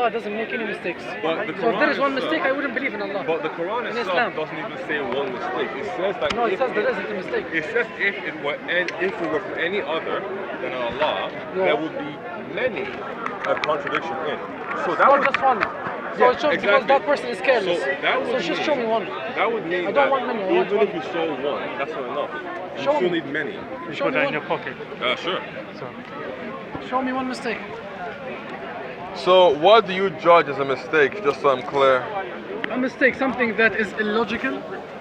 Allah doesn't make any mistakes. But the So if there is Quran one itself- mistake, I wouldn't believe in Allah. But the Quran In itself Islam. doesn't even say one mistake. It says that No, it says there isn't a mistake. It says if it were from any other than Allah, there would be many contradiction in. So that Not would just one. So it shows because that person is careless. So that would So just show me one. That would mean I don't want many, I want even one. if you show one, that's not enough. You Show still me. need many. You Show put me that in one. your pocket. Sure. So. Show me one mistake. So what do you judge as a mistake, just so I'm clear? A mistake, something that is illogical,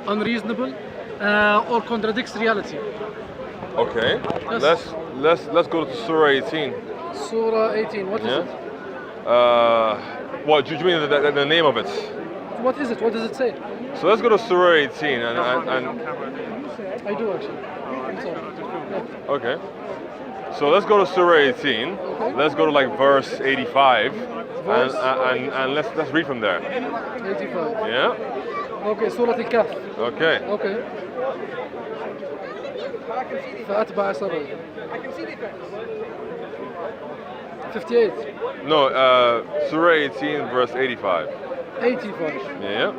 unreasonable, or contradicts reality. Okay. Yes. Let's go to Surah 18. Surah 18. What is it? What do you mean the name of it? What is it? What does it say? So let's go to Surah 18 and I do actually. I'm sorry. Yeah. okay. So let's go to Surah 18. Okay. Let's go to like verse 85 and let's read from there. 85. Yeah. Okay, Surah Al-Kahf. Okay. Okay. فأتبع سببا. 58. No, Surah 18 verse 85. 85. Yeah.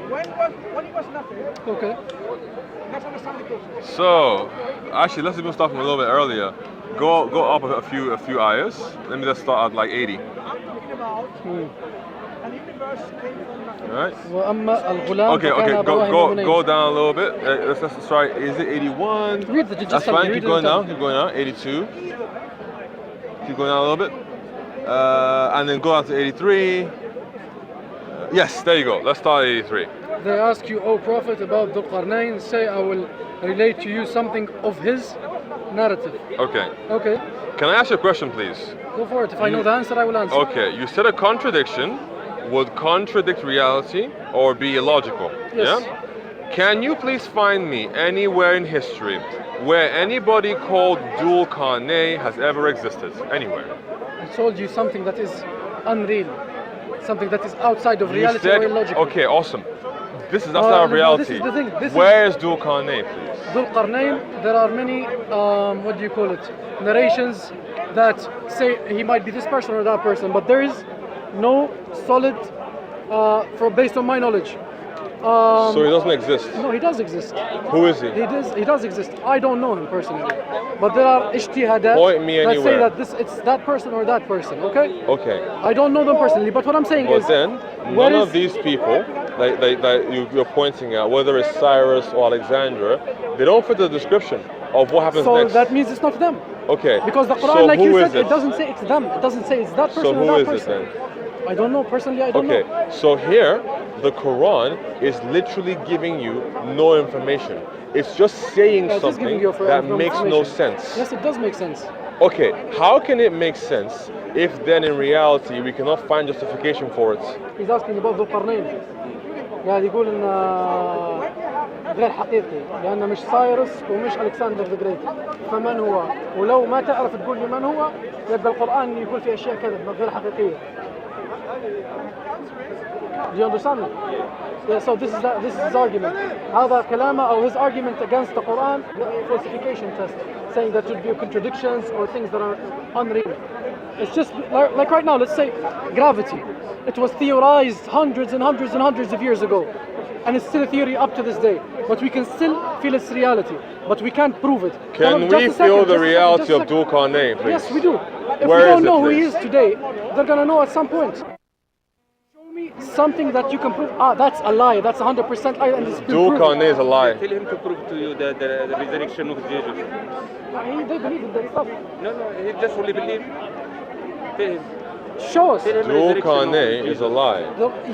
When it was nothing, Okay. that's understand the question. So actually, let's even start from a little bit earlier. Go up a few ayahs. Let me just start at like 80. I'm talking about an universe came from nothing. All right. وأما الغلام Okay, فكان go أبواه مؤمنين. go down a little bit. Let's try. Is it 81? Read the just That's tell me, fine. read Keep going it down. and Keep going down. 82. Keep going down a little bit. And then go down to 83. Yes, there you go. Let's start at 83. They ask you, O Prophet, about Dhul Qarnayn. Say, I will relate to you something of his narrative. Okay. Okay, Can I ask you a question, please? go for it. If I know the answer, I will answer. Okay. You said a contradiction would contradict reality or be illogical. Yes. Yeah? Can you please find me anywhere in history where anybody called Dhul Qarnayn has ever existed? Anywhere. I told you something that is unreal, something that is outside of You reality said, or illogical. okay, awesome. This is outside of no, reality. this is the thing, this is- Where is Dhul Qarnayn, please? Dhul Qarnayn, there are many, what do you call it, narrations that say he might be this person or that person, but there is no solid, based on my knowledge. So he doesn't exist. No, he does exist. Who is he? He does exist. I don't know him personally, but there are ijtihadat Point me that say anywhere. that it's that person or that person. Okay. Okay. I don't know them personally, but what I'm saying But is, then, where none is- of these people that you're pointing at, whether it's Cyrus or Alexander, they don't fit the description of what happens so next. that means it's not them. Okay. Because the Quran, so like who you is said, it doesn't say it's them. It doesn't say it's that person So or who that is it person. then? I don't know personally. I don't Okay. know. So here, the Quran is literally giving you no information. It's just saying Yeah, it is something giving you that no makes no information. sense. Yes, it does make sense. Okay, how can it make sense if then in reality we cannot find justification for it? He's asking about ذو القرنين. قاعد يقول ان غير حقيقي لانه مش سايرس ومش الكسندر ذا جريت. فمن هو؟ ولو ما تعرف تقول لي من هو يبقى القرآن يقول في اشياء كذا غير حقيقية. Do you understand me? Yeah, so this is his argument. هذا كلامه أو his argument against the Quran, the falsification test, saying that should be contradictions or things that are unreal. It's just like right now, let's say gravity. It was theorized hundreds and hundreds and hundreds of years ago, and it's still a theory up to this day. But we can still feel its reality, but we can't prove it. Can we feel the reality of Dhul Qarnayn, please? Yes, we do. If Where we is don't it, know who he please? is today, they're gonna know at some point. Show me something that you can prove. That's a lie. That's 100% lie, and it's been Dhul proven. Qarnayn is a lie. Tell him to prove to you the resurrection of Jesus. They believe in that stuff. No, he just only believe. Tell him. Show us. Tell him Dhul resurrection of Qarnayn is a lie.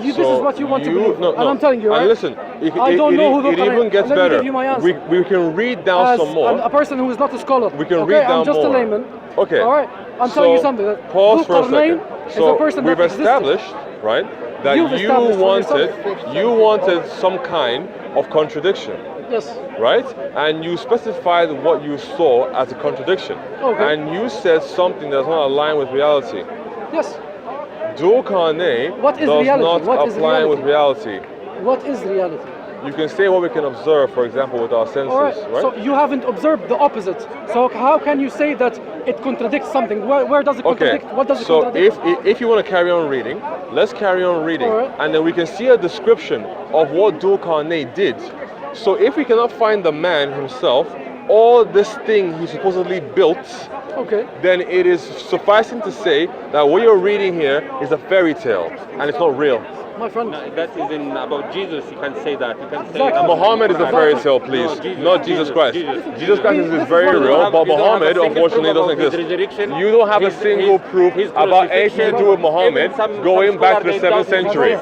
This is what you want to believe, No, and I'm telling you, right? And listen, I don't know who Dhul it Qarnayn even is. gets Let me better. give you my answer. We can read down As some more. a person who is not a scholar. We can okay, read down I'm just more. a layman. Okay. All right. I'm telling you something. That Pause Dhul for a Qarnayn second. is So a person we've that existed. established, right, that You've established for you wanted some kind of contradiction, Yes. right? And you specified what you saw as a contradiction. Okay. And you said something that does not align with reality. Yes. Dhul Qarnayn What is does reality? not What is align with reality. What is reality? You can say what we can observe, for example, with our senses, All right. right? So you haven't observed the opposite. So how can you say that it contradicts something? Where does it contradict? What does it so contradict? if you want to carry on reading, let's carry on reading, All right. and then we can see a description of what Dhul-Qarnayn did. So if we cannot find the man himself, or this thing he supposedly built, Okay. then it is sufficing to say that what you're reading here is a fairy tale, and it's not real. My friend. No, that is in about Jesus. You can say that. You can say Exactly. Muhammad is a fairy tale, please, not Jesus Christ. Jesus Christ is very real, but Muhammad, unfortunately, doesn't exist. You don't have a single proof about anything to do with Muhammad going back to the 7th century.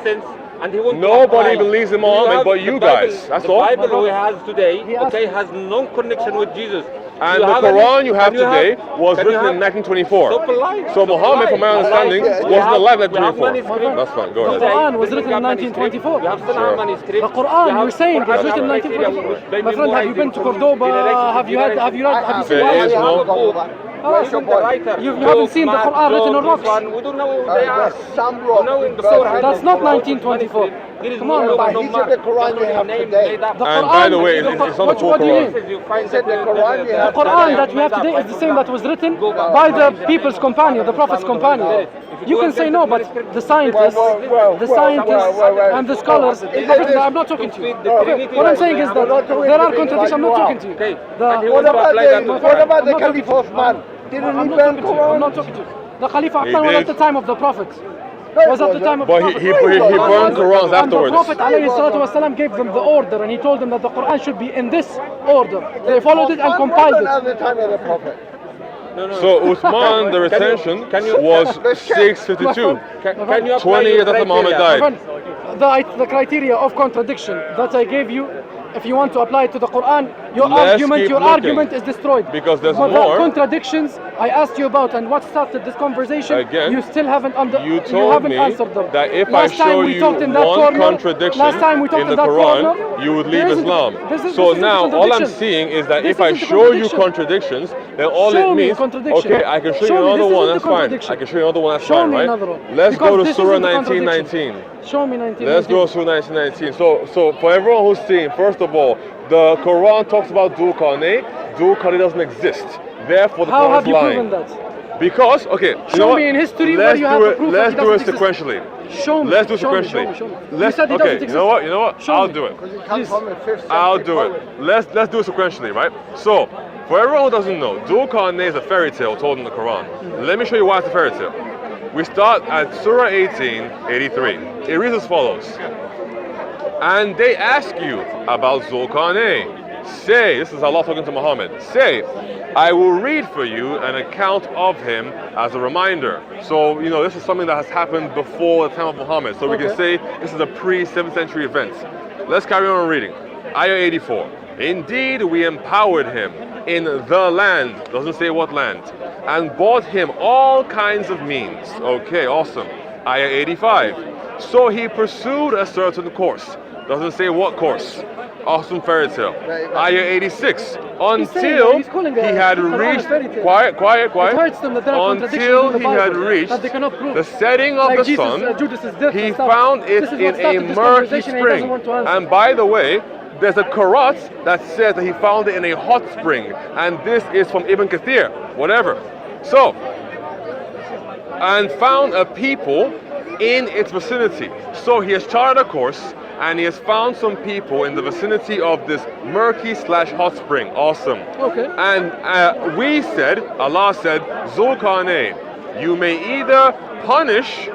And he won't Nobody apply. believes in Muhammad but you guys. That's all. The Bible we have today, He asked- okay, has no connection with Jesus. And You the have Quran any- you have can you today was can you written in have- 1924. So polite. So Muhammad, from my understanding, wasn't alive in 1924. That's fine, go The ahead. Quran was written in 1924. You have Sunnah Sure. manuscript. The Quran, You have you're saying, Quran is written in criteria 1924. which My friend, have you been to Cordoba? Have you seen There is the no. You haven't seen the Quran written on rocks. We don't know who they are. Some You know, in the Surah, That's not 1924. Come on, But he said the Quran you have today. The And by the Quran, way, it's not the what full do you Quran. mean? You find said the Quran you The have Quran that we have today is the same that was written by the people's companion, the Prophet's companion. You can say no, but the scientists, and the scholars, everything, I'm not talking to you. What I'm saying is that there are contradictions. I'm not talking to you. What about the Caliph Osman? Didn't I'm he not burn talking to you. I'm Quran? not talking to you. The Khalifa He Uthman was did. at the time of the Prophet. Was at the time of the But Prophet. he burned Qurans And the afterwards. Prophet ﷺ gave them the order, and he told them that the Quran should be in this order. They followed it and compiled Osman it. wasn't at the time of the Prophet. So Uthman, the retention was 652. Can you apply 20 years your after Muhammad criteria? died. Friend, the criteria of contradiction that I gave you, if you want to apply it to the Quran, your Let's argument keep argument looking. is destroyed. Because there's but more. the contradictions I asked you about and what started this conversation, Again, you still haven't You told haven't me answered them. that if Last I time show we you talked in that one corner, contradiction last time we talked in the that Quran, corner, you would there leave isn't- Islam. this is- So this isn't a now all I'm contradiction. seeing is that This if I isn't a show you contradiction. contradictions, then all Show it me means, contradiction. okay, I can show Show you me, another this one, isn't that's the fine. contradiction. I can show you another one, that's Show fine, me right? another one. Let's Because go to this Surah isn't the contradiction. 1919. Show me 19. Let's go to 1919. So for everyone who's seeing, first of all, the Quran talks about Dhul-Qarnayn. Dhul-Qarnayn doesn't exist. Therefore, the How Quran have is you lying. proven that? Because, okay, you Show know what? me in history where let's you do have it, the proof Let's that do it it doesn't sequentially. Show me. Let's do Show me, sequentially. show me, show me. Let's, You said it okay, doesn't you know what? You know what? Show I'll me. do it. Because he comes Please. from the 5th century. I'll do it. Let's do it sequentially, right? So, for everyone who doesn't know, Dhul-Qarnayn is a fairy tale told in the Quran. Let me show you why it's a fairy tale. We start at Surah 18:83. It reads as follows. And they ask you about Dhul-Qarnayn. Say, this is Allah talking to Muhammad. Say, I will read for you an account of him as a reminder. So, you know, this is something that has happened before the time of Muhammad. So we can say this is a pre-7th century event. Let's carry on reading. Ayah 84. Indeed, we empowered him in the land, doesn't say what land, and bought him all kinds of means. Okay, awesome. Ayah 85. So he pursued a certain course, doesn't say what course. Awesome fairy tale. Ayah 86. Until he's calling he had Quran a reached, fairy tale. quiet. It hurts them that there are contradictions Until in the he had Bible reached that they cannot prove. the setting of Like the Jesus, sun, Judas's death he and stuff. found it This is in what a started this murky conversation and he doesn't spring. want to answer. And by the way, there's a Qurat that says that he found it in a hot spring, and this is from Ibn Kathir, whatever. So, and found a people in its vicinity. So he has charted a course, and he has found some people in the vicinity of this murky / hot spring. Awesome. Okay. And we said, Allah said, Dhul-Qarnayn, you may either punish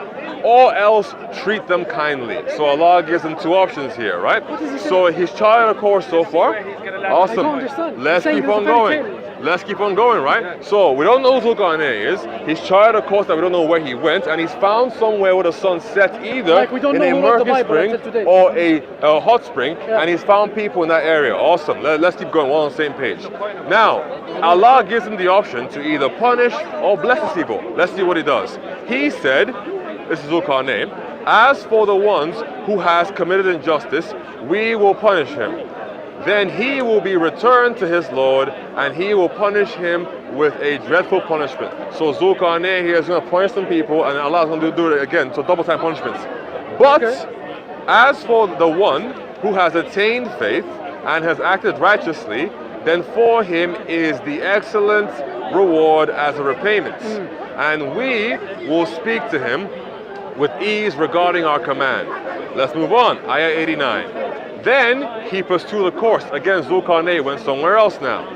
or else treat them kindly. So Allah gives them two options here, right? What is he saying? So he's charted a course so far. Awesome. I don't understand. Let's He's saying keep this on is a fairy going. tale. Let's keep on going, right? So we don't know who Dhul-Qarnayn is. He's charted a course that we don't know where he went, and he's found somewhere where the sun set either Like we don't in know a who wrote the murky Bible spring until today. or a hot spring, Yeah. and he's found people in that area. Awesome. Let's keep going. We're on the same page. Now, Allah gives him the option to either punish or bless his people. Let's see what he does. He said, this is Dhul-Qarnayn, as for the ones who has committed injustice, we will punish him. Then he will be returned to his Lord, and he will punish him with a dreadful punishment. So Dhul-Qarnayn here is going to punish some people, and Allah is going to do it again, so double time punishments. But As for the one who has attained faith and has acted righteously, then for him is the excellent reward as a repayment. And we will speak to him with ease regarding our command. Let's move on. Ayah 89. Then he pursued a course. Again, Zulkarnain went somewhere else now.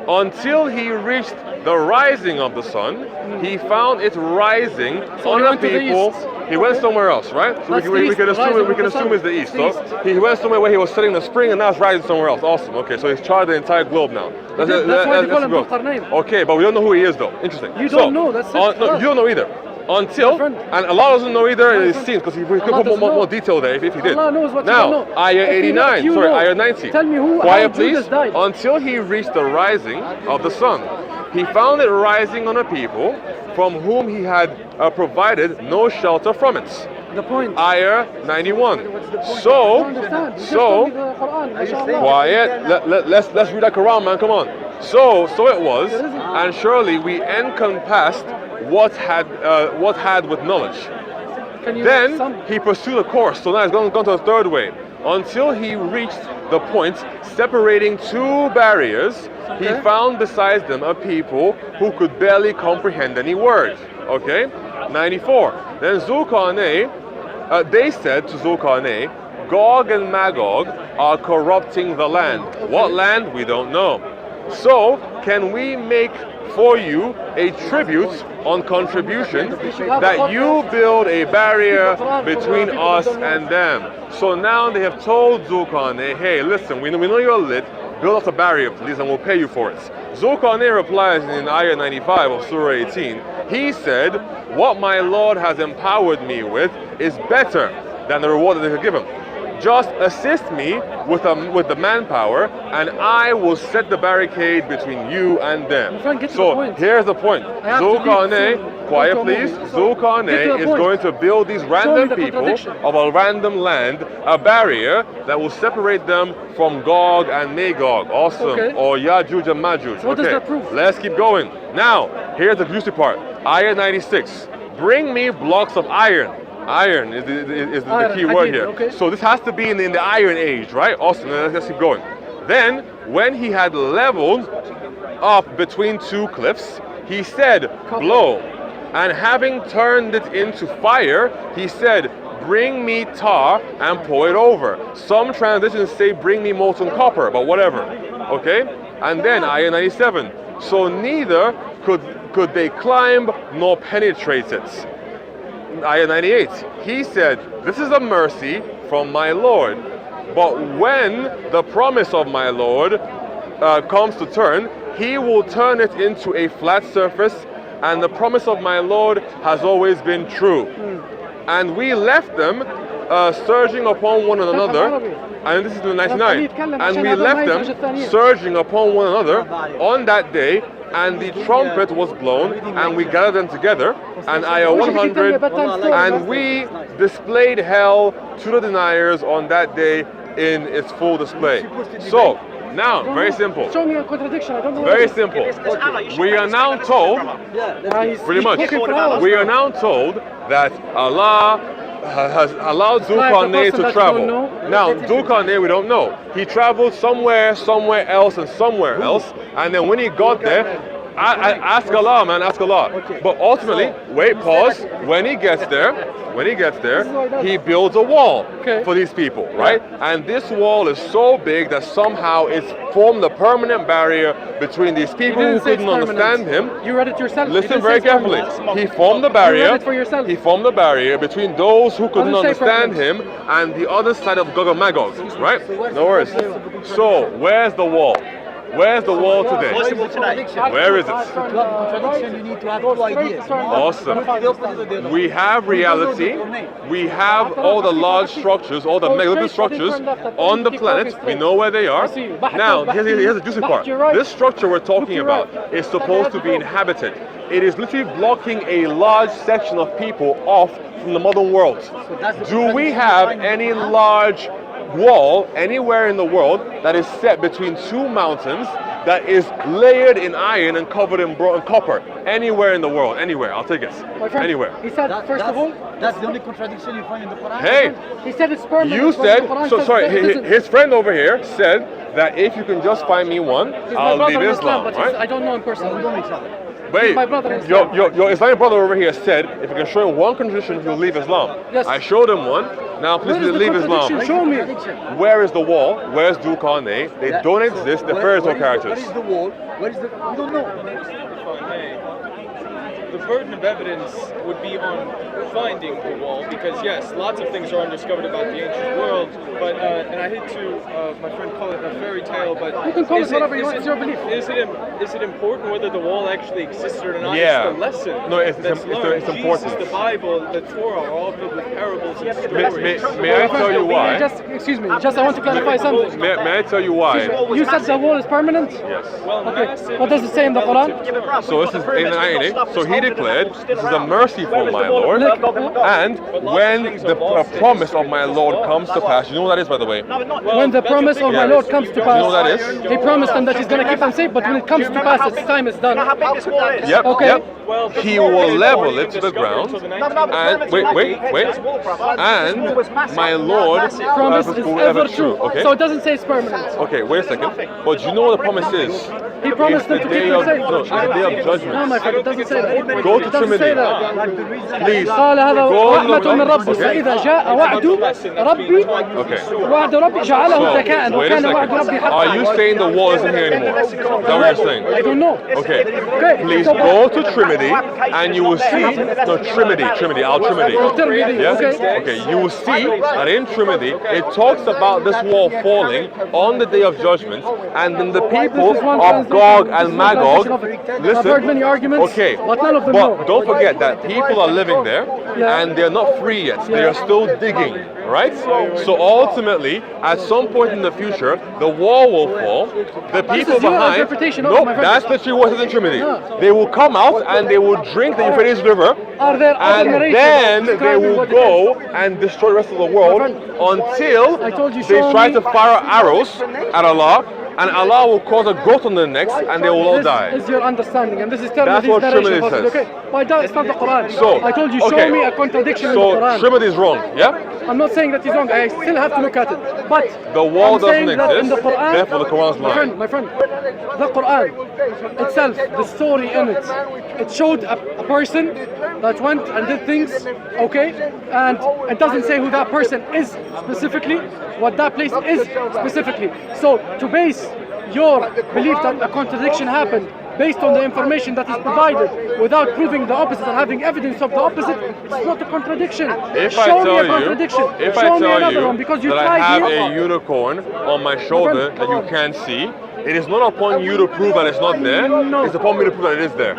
Until he reached the rising of the sun, he found it rising So on he a went to the people. east. He went somewhere else, right? So That's we east, can the assume rising we can of the assume sun. it's the east. It's So east. he went somewhere where he was setting the spring, and now it's rising somewhere else. Awesome. Okay, so he's charted the entire globe now. That's why they call him go. Zulkarnain. Okay, but we don't know who he is though. Interesting. You So, don't know, that's it. no, you don't know either. Until, My friend. and Allah doesn't know either, My it friend. seems, because he could Allah put more doesn't know. detail there if he did. Allah knows what you Now, don't know. Ayah If you 89, know- sorry, Ayah 90. Tell me who, Quiet, how please. Judas died. Until he reached the rising of the sun. He found it rising on a people from whom he had provided no shelter from it. The point. Ayah 91. I So, understand. You just told me so, the Quran, mashallah. quiet. Let's read that Quran, man. Come on. So it was, and surely we encompassed what had with knowledge. Can you Then some- he pursued a course. So now he's gone to the third way. Until he reached the point separating two barriers, he Okay. found besides them a people who could barely comprehend any word. Okay? 94. Then Zulkarnain, they said to Zulkarnain, Gog and Magog are corrupting the land. What land? We don't know. So, can we make for you a tribute on contribution that you build a barrier between us and them? So now they have told Zulkarnain, hey, listen, we know you're lit, build us a barrier, please, and we'll pay you for it. Zulkarnain replies in Ayah 95 of Surah 18, he said, what my Lord has empowered me with is better than the reward that they could give him. Just assist me with the manpower, and I will set the barricade between you and them. My friend, get to So the point. here's the point. I have to leave Zulkarnain, soon. quiet Go to a please. movie. So, get to Zulkarnain the is point. going to build these me random the people contradiction. of a random land a barrier that will separate them from Gog and Magog. Awesome. Okay. Or Yajuj and Majuj. So what does Okay. that prove? Let's keep going. Now, here's the juicy part. Ayah 96. Bring me blocks of iron. Iron is the Iron, key word hadid, here. okay. So this has to be in the Iron Age, right? Awesome. Let's keep going. Then, when he had leveled up between two cliffs, he said, blow. And having turned it into fire, he said, bring me tar and pour it over. Some translations say, bring me molten copper, but whatever. Okay? And then, Ayah 97. So neither could they climb nor penetrate it. Ayah 98. He said, this is a mercy from my Lord. But when the promise of my Lord comes to turn, he will turn it into a flat surface, and the promise of my Lord has always been true. And we left them surging upon one another, and this is the 99. And we left them surging upon one another on that day, and the trumpet was blown, and we gathered them together. And Ayah 100, and we displayed hell to the deniers on that day in its full display. So, now, very simple. Show me a contradiction. I don't know. Very simple. We are now told, pretty much, we are now told that Allah has allowed Zulkarnain to travel. Now, Zulkarnain, we don't know. He traveled somewhere else, and then when he got there, ask Allah, man, ask Allah. But ultimately, wait, pause. When he gets there, he builds a wall for these people, right? And this wall is so big that somehow it's formed a permanent barrier between these people who couldn't understand him. You read it yourself. Listen very carefully. He formed the barrier. You read it for yourself. He formed the barrier between those who couldn't Doesn't say understand him and the other side of Gog and Magog, right? No worries. So, where's the wall? Where's the wall today? Where is it? Contradiction, you need to have two ideas. Awesome. We have reality. We have all the large structures, all the megalithic structures on the planet. We know where they are. Now, here's the juicy part. This structure we're talking about is supposed to be inhabited. It is literally blocking a large section of people off from the modern world. Do we have any large wall anywhere in the world that is set between two mountains that is layered in iron and covered in copper. Anywhere in the world, anywhere, I'll take it. My friend, Anywhere. he said, first of all, That's the only contradiction you find in the Quran. Hey, he said it's permanent. you but said, the Quran so says sorry, that it isn't. his friend over here said that if you can just find me one, He's my I'll brother leave in Islam, but right? I don't know him personally. We don't know each other. Wait, my brother in your Islamic brother over here said if you can show him one contradiction, he'll leave Islam. Yes. I showed him one. Now please Where is the leave Islam. contradiction? Show me. Where is the wall? Where's Dulkarnain? They don't exist. They're fairy tale characters. Where is the wall? Where is the? We don't know. The burden of evidence would be on finding the wall, because yes, lots of things are undiscovered about the ancient world, but and I hate to, my friend, call it a fairy tale, but You can call it whatever you want, it's your belief. Is it important whether the wall actually existed or not? Yeah. It's the lesson. No, it's that's important. learned. Jesus, the Bible, the Torah are all filled with parables and stories. May I tell you why? Just, excuse me, just I want to clarify something. May I tell you why? You said the wall is permanent? Yes. Well, Okay, what does it say in the Quran? So this is in ayah. So he declared, "This is a mercy from my Lord." And when the promise of my Lord comes to pass, you know what that is, by the way. When the promise of my Lord comes to pass, You know what that is? he promised them that he's going to keep them safe, but when it comes to pass, its time is done. Yep. Okay. Yep. He will level it to the ground. And wait. And my Lord Promise is ever true. Okay. So it doesn't say it's permanent. Okay. Wait a second. But do you know what the promise is? He promised them It's to the keep day them of safe. no, it's the day of judgment. No, my friend, it doesn't say that. Go to It doesn't say Trinity. that. Please. قال هذا Go رحمة من ربي Okay. فإذا جاء وعد ربي Okay. وعد ربي جعله دكاء Wait a وكان وعد second. ربي Are you حقا. saying the wall isn't here anymore? Is that what you're saying? I don't know. Okay. Okay. Please so go to Trinity and you will see no Trinity, Al Trinity. Trinity, Yes? okay. Okay, you will see that in Trinity it talks about this wall falling on the day of judgment, and then the people This is one of translation. Gog This and is one Magog. translation of it. Listen. I've heard many arguments, Okay. but none of them But know. don't forget that people are living there Yeah. and they're not free yet. They are still digging, right? So ultimately, at some point in the future, the wall will fall. The people is your behind. interpretation of it, Nope, my friend. that's literally what is in Trinity. No. They will come out and they will drink the Euphrates River. Are there other And narrations then they describing will what it go and destroy the rest of the world friend, until I told you, they show try me- to fire arrows at Allah, and Allah will cause a growth on their necks, and they will all die. This is your understanding, and this is termed That's these what narration Trinity possibly, says. okay? But it's not the Quran. So I told you, show okay. me a contradiction in the So Quran. Trinity is wrong, yeah? I'm not saying that he's wrong. I still have to look at it. But The wall I'm saying doesn't that in exist, the Quran, therefore the Quran's lying. my friend, the Quran itself, the story in it, it showed a person that went and did things, okay? And it doesn't say who that person is specifically, what that place is specifically. So to base your belief that a contradiction happened based on the information that is provided without proving the opposite or having evidence of the opposite, it's not a contradiction. If Show I me tell a contradiction. you, if I Show me tell another you one because you that I tried have here. a unicorn on my shoulder that you can't see, it is not upon you to prove that it's not there. No. It's upon me to prove that it is there.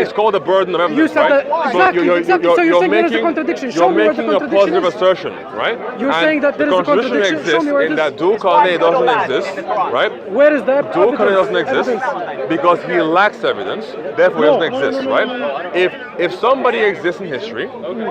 It's called the burden of evidence, You said right? that- exactly, exactly. So you're saying there is a making, contradiction. Show You're me where the making a contradiction positive is. assertion, right? You're And saying that there is a the contradiction contradiction. Show exists me where it in is. that Dulkarnain doesn't exist, right? Where is the Dulkarnain evidence? doesn't exist Evidence. because he lacks evidence, therefore he No, doesn't exist, no, right? If somebody exists in history,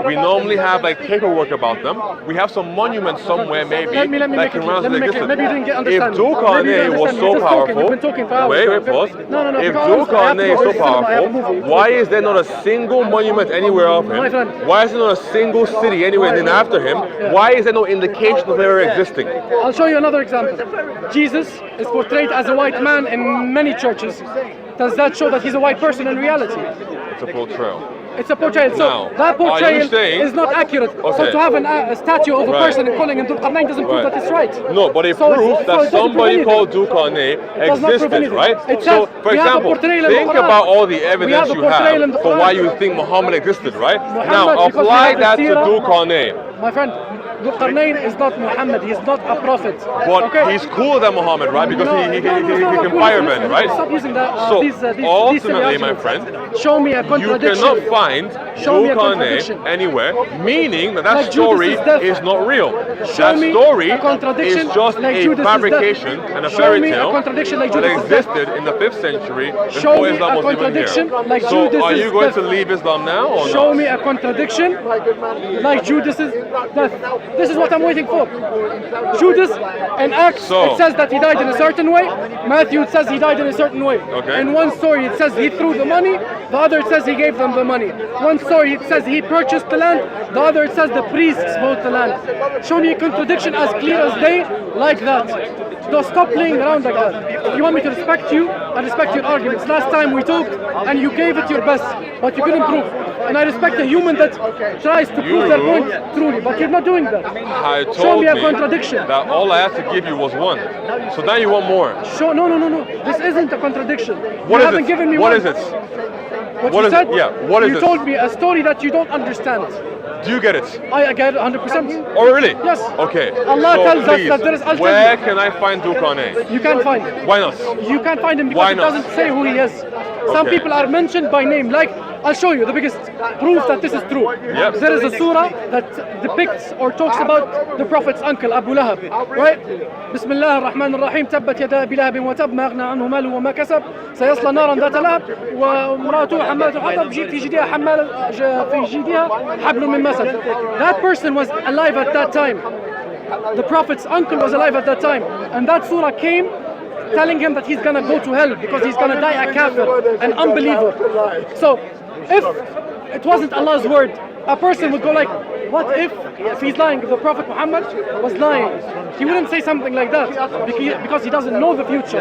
we normally have like paperwork about them. We have some monument somewhere maybe Let me that make can it. run Let me make it. existence. Maybe you didn't get If understand. Maybe you Dulkarnain didn't was understand. so You're just talking. powerful, You've been talking for hours. wait, pause. No, If because I have to Dulkarnain is go so to the cinema, I have a powerful, movie. why is there not a single monument anywhere of My him? friend. Why is there not a single city anywhere named after him? Why is there no indication of ever existing? I'll show you another example. Jesus is portrayed as a white man in many churches. Does that show that he's a white person in reality? It's a portrayal. It's a portrayal. So Now, that are you portrayal saying- is not accurate. So Okay. to have a statue of a Right. person and calling him Dulkarnain doesn't prove Right. that it's right. No, but it So proves so that it doesn't prove somebody anything. called Dulkarnain does not prove existed, anything. right? It So, says for we have a example, portrayal in the think Quran. about all the We evidence have a you portrayal in have the for Quran. why you think Muhammad existed, right? Muhammad, Now, because we apply have the that to seerah. Dulkarnain. My friend, Dulkarnain is not Muhammad. He's not a prophet. But okay? he's cooler than Muhammad, right? Because No, he no, no, can no, firebend, right? Stop using that. So, these ultimately, my arguments. friend, show me a You contradiction. cannot find Show me a Dulkarnain contradiction. anywhere, meaning that Like story Judas' death. is not real. Show That me story a contradiction is just like a Judas' death. fabrication and a Show fairy me a tale contradiction like that Judas' death. existed in the 5th century Show before me Islam a was even contradiction here. like So Judas' are you going death. to leave Islam now or Show not? me a contradiction like Judas's death. This is what I'm waiting for. Judas, in Acts, it says that he died in a certain way. Matthew, it says he died in a certain way. Okay. In one story, it says he threw the money. The other, it says he gave them the money. One story, it says he purchased the land. The other, it says the priests bought the land. Show me a contradiction as clear as day, like that. Don't stop playing around like that. If you want me to respect you, I respect your arguments. Last time we talked, and you gave it your best, but you couldn't prove. And I respect a human that tries to prove their point truly, but you're not doing that. I told Show me a me contradiction. that all I had to give you was one. So now you want more. No. This isn't a contradiction. What You is haven't it? given me What one. is it? What What you is said? it? Yeah, what is you it? told me a story that you don't understand. Do you get it? I get it 100%. Oh, really? Yes. Okay. Allah so tells us please, that there is ultimate. where can I find Dukane? You can't find it. Why not? You can't find him because Why it not? doesn't say who he is. Some Okay. people are mentioned by name. Like, I'll show you the biggest proof that this is true. Yep. There is a surah that depicts or talks about the Prophet's uncle, Abu Lahab. Right? بسم الله الرحمن الرحيم تبت يدا أبي لهب وتب ما أغنى عنه ماله وما كسب سيصلى نارا ذات لهب وامرأته حمالة الحطب في جيدها في جيدها حبل من مسد. That person was alive at that time. The Prophet's uncle was alive at that time, and that surah came telling him that he's gonna go to hell because he's gonna die a kafir, an unbeliever. So, if it wasn't Allah's word, a person would go like, what if he's lying? If the Prophet Muhammad was lying, he wouldn't say something like that because he doesn't know the future.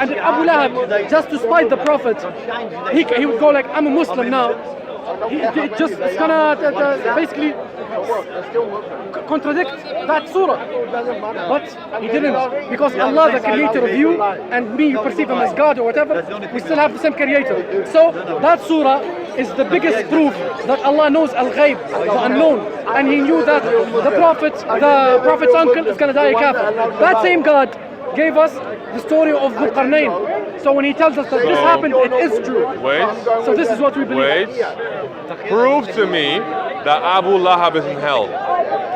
And if Abu Lahab, just to spite the Prophet, he would go like, I'm a Muslim now. It's gonna basically contradict that surah, but he didn't, because Allah, the creator of you and me, you perceive him as God or whatever, we still have the same creator. So that surah is the biggest proof that Allah knows al-ghayb, the unknown, and he knew that the prophet's uncle is gonna die a kafir. That same God gave us the story of Dhul Qarnayn. So when he tells us that this happened, it is true. Wait. So this is what we believe. Wait. Prove to me that Abu Lahab is in hell.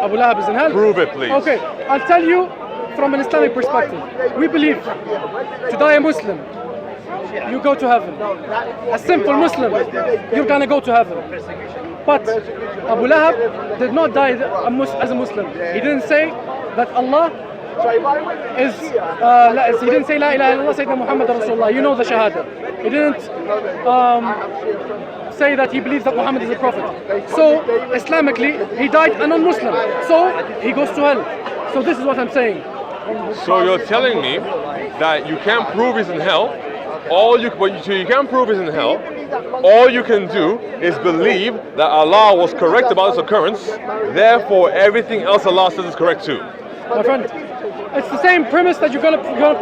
Abu Lahab is in hell? Prove it, please. Okay, I'll tell you from an Islamic perspective. We believe to die a Muslim, you go to heaven. A simple Muslim, you're gonna go to heaven. But Abu Lahab did not die as a Muslim. He didn't say that Allah is, he didn't say La ilaha illallah Sayyidina Muhammad Rasulullah. You know the Shahada. He didn't say that he believes that Muhammad is a prophet. So, Islamically, he died a non-Muslim. So, he goes to hell. So this is what I'm saying. So you're telling me that you can't prove he's in hell. So you can't prove he's in hell. All you can do is believe that Allah was correct about this occurrence. Therefore, everything else Allah says is correct too. My friend, it's the same premise that you're gonna prove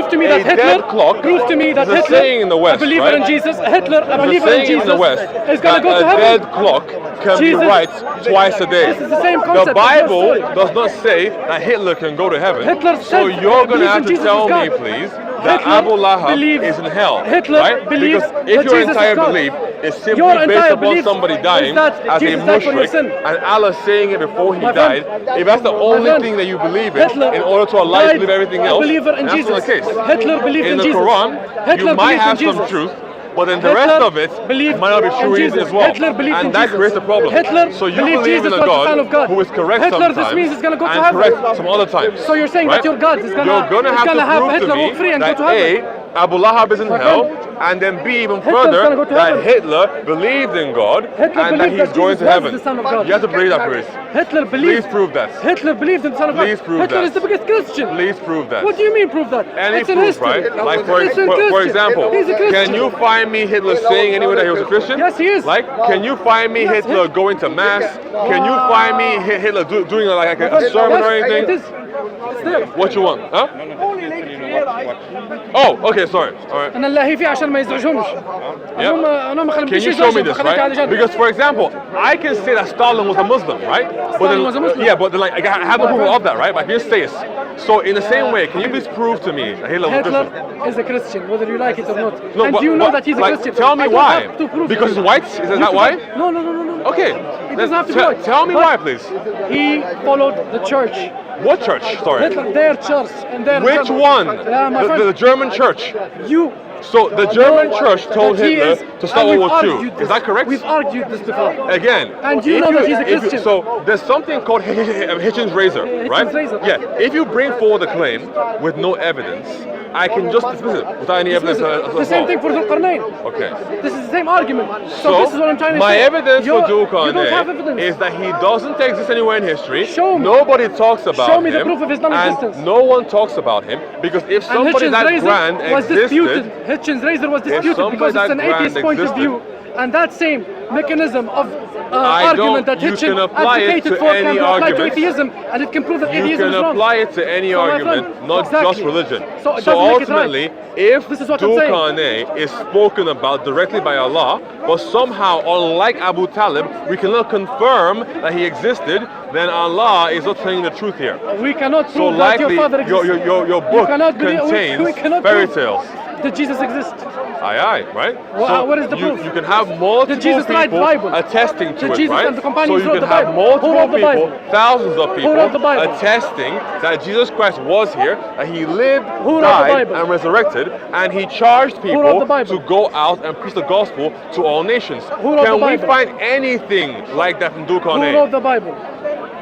to me that Hitler. Prove to me that Hitler, saying in the West, a believer right? in Jesus, Hitler, a believer in Jesus, in the West, is gonna go to a heaven. dead clock can Jesus, be right twice a day. This is the same concept. The Bible does not say that Hitler can go to heaven. Hitler so said, you're gonna have to Jesus tell is God. me, please, that Hitler Abu Lahab believes- is in hell. Hitler right? believes Because if that your Jesus is entire God. belief is simply Your based entire upon belief somebody is dying that as a Jesus died for your mushrik, sin. and Allah saying it before he My died, friend, if that's the only friend, thing that you believe in Hitler order to allow you to died believe everything a else, believer in that's Jesus. not the case. Hitler believed in the Jesus. Quran, Hitler you might believed in have some Jesus. truth, but then the rest of it might not be true Jesus. as well. Hitler believed in And that Jesus. creates a problem. Hitler So you believed believe Jesus in a was the Son of God. who is correct Hitler, sometimes this means he's gonna go to and heaven. correct some other times. So you're saying right? that your God is gonna, You're gonna is have gonna to have prove Hitler to me walk free and that go to heaven. Abu Lahab is in My hell, friend, and then B, even Hitler's further, gonna go to that heaven. Hitler believed in God Hitler and that believed he's that going Jesus to was heaven. the Son of God. You have to believe that, Chris. Hitler believed. Please prove that. Hitler believed in the Son of God. Please prove Hitler that. is the biggest Christian. Please prove that. What do you mean prove that? Any it's in proof, history. right? Like for It's in for Christian. example, He's a Christian. can you find me Hitler saying anywhere that he was a Christian? Yes, he is. Like, can you find me Yes, Hitler Hitler- going to mass? Can you find me Hitler doing like a sermon or Yes, anything? it is. It's there. What you want? Huh? Only link clear eyes. Oh, okay, sorry. All right. أنا اللي فيه عشان ما يزعجهمش. Can you show me this, right? Because, for example, I can say that Stalin was a Muslim, right? Stalin was a Muslim. Yeah, but then, like, I have no proof of that, right? But I can just say this. So, in the same way, can you please prove to me that Hitler was a Christian? Hitler is a Christian, whether you like it or not. No, and but, you know but, that he's a like, Christian. tell me I don't why. have to prove Because it. he's white? Is You that why? No. Okay. It doesn't have to be white. Tell me But why, please. He followed the church. What church? Sorry. Hitler, their church and their Which German. one? Yeah, my friend. The German church. You So the German church told that he Hitler is- to start and World we've War II. argued Is that correct? We've argued this before. Again, And you if know that he's a if Christian. so there's something called Hitchin's razor, right? razor. Yeah. If you bring forward a claim with no evidence, I can just dismiss it without any evidence. The same thing for Dhul Qarnayn. Okay. This is the same argument. So, So, this is what I'm trying to my say. evidence for Dhul You don't have Qarnayn evidence. is that he doesn't exist anywhere in history. Show me. Nobody talks about Show me the him. proof of his non-existence. And no one talks about him because if And somebody Hitchin's that razor grand was disputed. existed, Hitchin's razor was disputed somebody because it's that an atheist grand point of existed, view. And that same mechanism of I argument don't- that you Hitchin can apply it advocated to for any can be applied to argument. atheism, and it can prove that you atheism can is wrong. apply it to any So, my argument, friend, not just exactly. religion. So it doesn't make it right. ultimately, if This is what I'm Dhul saying. Qarnayn is spoken about directly by Allah, but somehow, unlike Abu Talib, we cannot confirm that he existed, then Allah is not telling the truth here. We cannot So prove that your likely, father exists. your book cannot believe- contains we cannot fairy prove- tales. Did Jesus exist? Aye, right? Well, what is the proof? You can have multiple Did Jesus write the people Bible? attesting to Did it, Jesus right? and the companions so you wrote can the have Bible? Who multiple wrote the people, Bible? thousands of people wrote the Bible? attesting that Jesus Christ was here, that he lived, Who wrote the died, Bible? and resurrected, and he charged wrote people the Bible? to go out and preach the gospel to all nations. Who wrote Can the we Bible? find anything like that from Dhul Who wrote Qarnayn? the Bible?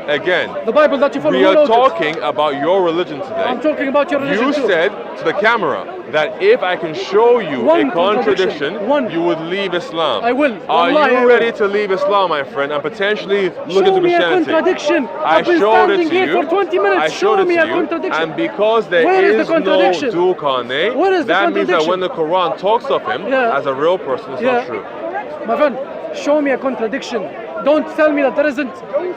Again, The Bible that you follow. we who are wrote it? talking about your religion today. I'm talking about your religion You too. said to the camera that if I can show you One a contradiction, One. you would leave Islam. I will. Are Wallahi, I you will. ready to leave Islam, my friend, and potentially look Show into me a Christianity? contradiction. I I've been showed it standing to here you. for 20 minutes. I showed Show it me to a you. contradiction. And because there Where is is the no contradiction? Dhul Qarnayn, Where is the that means that contradiction? when the Quran talks of him Yeah. as a real person, it's not true. My friend, show me a contradiction. Don't tell me that there isn't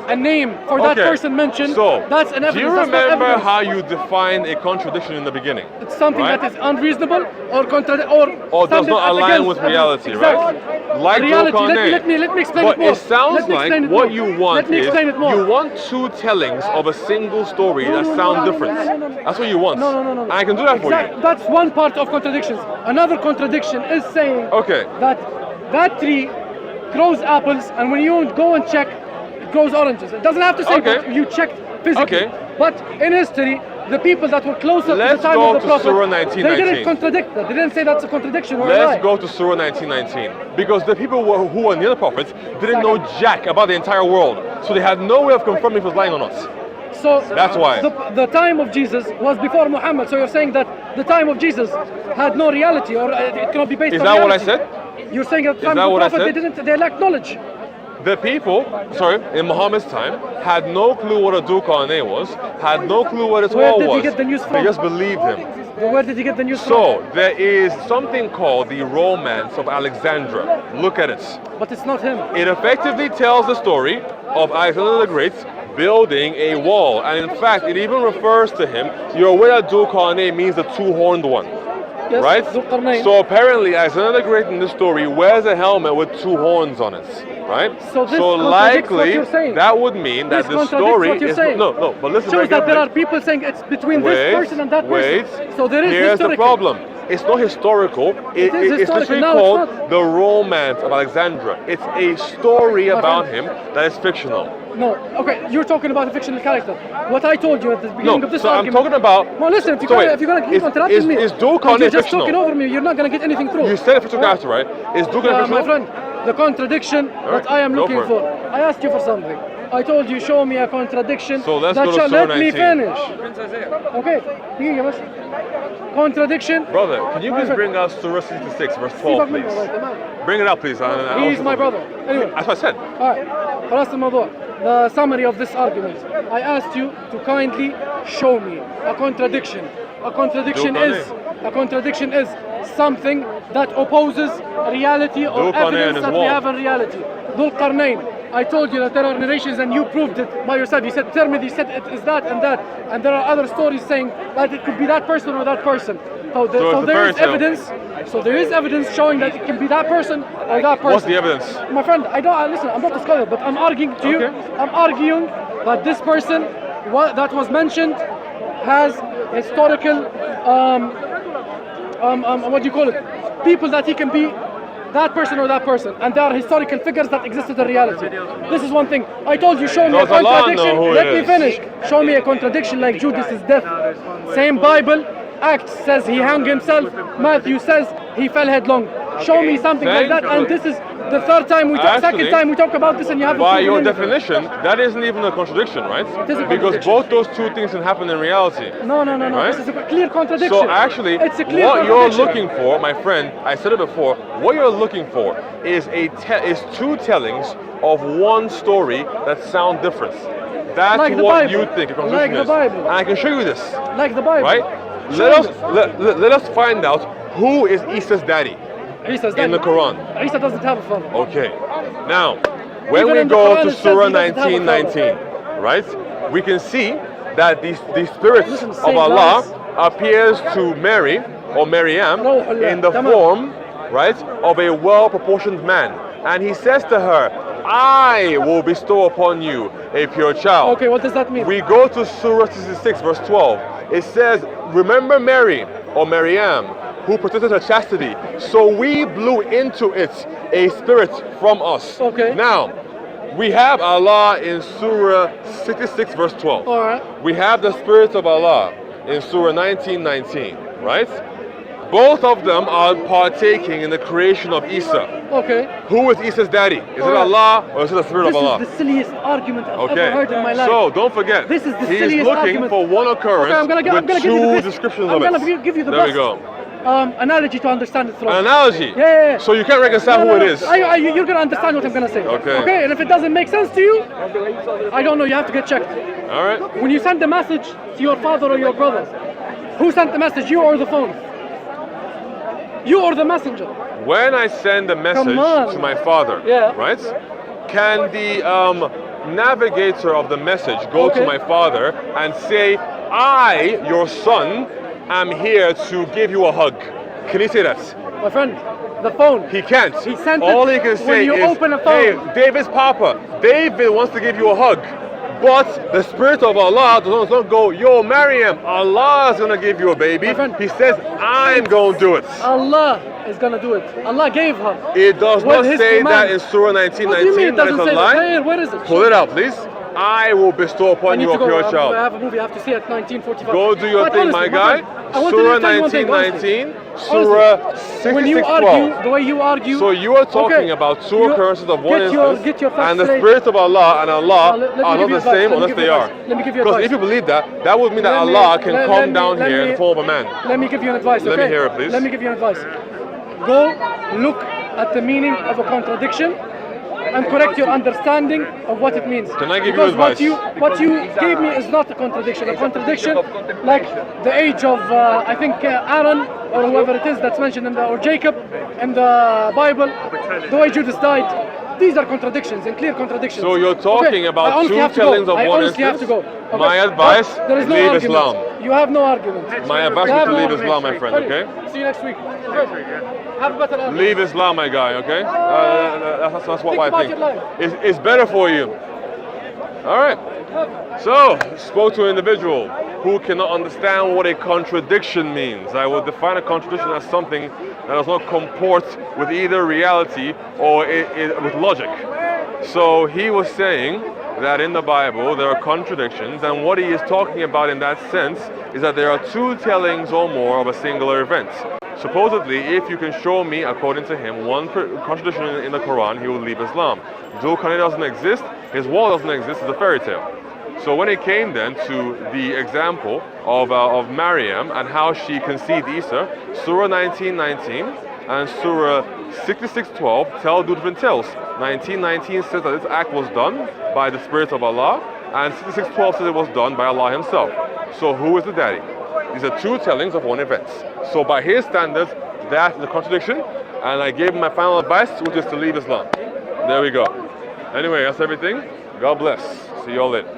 a name for that Okay. person mentioned. So, that's an evidence. do you That's not remember evidence. how you defined a contradiction in the beginning? It's something right? that is unreasonable or Or does standing not align against with evidence. reality, Exactly. right? Like reality. Dhul Qarnayn. Let me explain But it more. it sounds Let me like explain it what more. you want Let me is explain it more. you want two tellings of a single story that sound different. That's what you want. No. And I can do that for you. That's one part of contradictions. Another contradiction is saying Okay. that tree grows apples, and when you go and check, it grows oranges. It doesn't have to say Okay. that you checked physically. Okay. But in history, the people that were closer Let's to the time go of the to Prophet, Surah they 19:19. didn't contradict that. They didn't say that's a contradiction or a lie. Let's go to Surah 19:19. Because the people who were near the prophets didn't know jack about the entire world. So they had no way of confirming if he was lying or not. So That's why. the time of Jesus was before Muhammad. So you're saying that the time of Jesus had no reality, or it cannot be based Is on that what I reality. said? You're saying at the Is time that of the what I Prophet said? they lacked knowledge. The people, in Muhammad's time, had no clue what a Dhul Qarnayn was, had no clue what Islam Where did he was. get the news They from? just believed him. Where did he get the news from? So, there is something called the Romance of Alexandra. Look at it. But it's not him. It effectively tells the story of Alexander the Great building a wall. And in fact, it even refers to him. You're aware that Dhul Qarnayn means the two-horned one. Yes, Right? Dhul Qarnayn. So apparently Alexander the Great in this story wears a helmet with two horns on it. Right? So this contradicts what likely you're saying. that would mean that This the contradicts story what you're is saying. no, but listen Shows very that there are carefully. people saying it's between Wait, this person and that wait. person. So there is Here's the historical. problem. It's not historical. It is It's historical. literally No, it's called not. the Romance of Alexandra. It's a story My about friend. him that is fictional. No, okay, you're talking about a fictional character. What I told you at the beginning No, of this so I'm argument. talking about. Well, listen, if you're So gonna, wait, if you're gonna keep is- interrupting me, is Dhul and Qarnayn you're just fictional? talking over me, you're not gonna get anything through. You said a fictional character, right? Is Dhul Qarnayn My fictional? friend, the contradiction right, that I am go looking for for. it. I asked you for something. I told you, show me a contradiction. So let's that go to shall Surah let me 19. finish. Okay, here, بس. Contradiction. Brother, can you My please friend. bring us Surah 66, verse سيبك 12, منه، please? right, تمام. Bring it up, please. He's my brother. Anyway. That's what I said. Alright, خلاص الموضوع. The summary of this argument. I asked you to kindly show me a contradiction. A contradiction is something that opposes reality or Dhul Qarnayn evidence is that we wrong. have in reality. Dhul Qarnayn. I told you that there are narrations and you proved it by yourself. You said Tirmidhi said it is that and that, and there are other stories saying that it could be that person or that person. So, it's a there fairy is tale. evidence. So there is evidence showing that it can be that person or that person. What's the evidence? My friend, listen, I'm not a scholar, but I'm arguing to you. Okay. I'm arguing that this person that was mentioned has historical, what do you call it? People that he can be that person or that person. And there are historical figures that existed in reality. This is one thing. I told you, show me a Does Allah contradiction. know who it Let me is? finish. Show me a contradiction like Judas' death. Same Bible. Acts says he hung himself. Matthew says he fell headlong. Show me something like that, and this is the third time we talk, second Actually, time we talk about this, and you haven't by proven your anything. definition, that isn't even a contradiction, right? It is a Because contradiction. both those two things can happen in reality. No. Right? This is a clear contradiction. So actually, it's a clear what you're contradiction. looking for, my friend, I said it before, what you're looking for is two tellings of one story that sound different. That's Like the what Bible. you think a contradiction Like the is. Bible. And I can show you this, Like the Bible. right? Let us find out who is Isa's daddy Isa's in the Quran. Isa doesn't have a father. Okay. Now, when Even we in the go Quran to it says Surah he doesn't have a 19:19, right? We can see that the spirits Listen, of say Allah lies. appears to Mary or Maryam Ruh Allah. in the Tamam. form, right, of a well-proportioned man, and he says to her, "I will bestow upon you a pure child." Okay, what does that mean? We go to Surah 66, verse 12. It says, "Remember Mary or Maryam, who protected her chastity, so we blew into it a spirit from us." Okay. Now, we have Allah in Surah 66, verse 12. All right. We have the spirit of Allah in Surah 19:19, right? Both of them are partaking in the creation of Isa. Okay. Who is Isa's daddy? Is it Alright. Allah or is it the spirit This of Allah? is the silliest argument I've Okay. ever heard in my life. So don't forget, This is the he's silliest looking argument. for one occurrence Okay, I'm gonna with give you the two best. descriptions I'm of gonna it. give you the There we best. go. Analogy to understand it through. An analogy. Yeah. So you can't reconcile No, who no, it no. is. You're gonna understand what I'm gonna say. Okay. Okay, and if it doesn't make sense to you, I don't know. You have to get checked. All right. When you send a message to your father or your brother, who sent the message? You or the phone? You or the messenger? When I send a message Come on. to my father, Yeah. right? Can the navigator of the message go Okay. to my father and say, "I, your son, am here to give you a hug"? Can he say that? My friend, the phone. He can't. He sent it All he can when say you is, open a phone. "Hey, David's papa, David wants to give you a hug." But the spirit of Allah does not go, "Yo, Maryam, Allah is gonna give you a baby." My friend. He says, "I'm gonna do it." Allah is gonna do it. Allah gave her. It does With not His say command. that in Surah What do you mean 19:19. it That is doesn't a say lie. that? Hey, where is it? Pull it out, please. "I will bestow I upon need you a to go. pure I child." have a movie I have to see at 19:45. Go do your But thing, honestly, my guy. friend, I want to Surah tell you one thing, honestly. 19:19, Surah When you 66:12. argue, the way you argue. So you are talking Okay, about two you- occurrences of one get your- instance, get your facts and the straight. spirit of Allah and Allah Let me are give not you the advice. same Let me unless give they you are. advice. Let me give you Because advice. if you believe that, that would mean that Let me- Allah can let- come let me- down let here in me- the form of a man. Let me give you an advice, okay? Let me hear it, please. Let me give you an advice. Go look at the meaning of a contradiction and correct your understanding of what it means. Can I give you because advice? what you gave me is not a contradiction. A contradiction, like the age of I think Aaron or whoever it is that's mentioned in the, or Jacob in the Bible, the way Judas died. These are contradictions and clear contradictions. So you're talking Okay, about I honestly two have to go. tellings of I one honestly have to instance. go. My Okay, advice, but there is no leave argument. Islam. You have no argument. My advice You is have to no leave argument. Islam, my friend, okay? See you next week. Good. Have a better argument. Leave Islam, my guy, okay? That's what Think I about think. your life. It's better for you. All right. So, spoke to an individual who cannot understand what a contradiction means. I will define a contradiction as something that does not comport with either reality or with logic. So he was saying that in the Bible there are contradictions, and what he is talking about in that sense is that there are two tellings or more of a singular event. Supposedly, if you can show me, according to him, one contradiction in the Quran, he will leave Islam. Dhul-Qarnayn doesn't exist, his wall doesn't exist, it's a fairy tale. So when it came then to the example of Maryam and how she conceived Isa, Surah 19:19 and Surah 66:12 tell two different tales. 19:19 says that this act was done by the Spirit of Allah, and 66:12 says it was done by Allah Himself. So who is the daddy? These are two tellings of one event. So by his standards, that's the contradiction, and I gave him my final advice, which is to leave Islam. There we go. Anyway, that's everything. God bless. See you all later.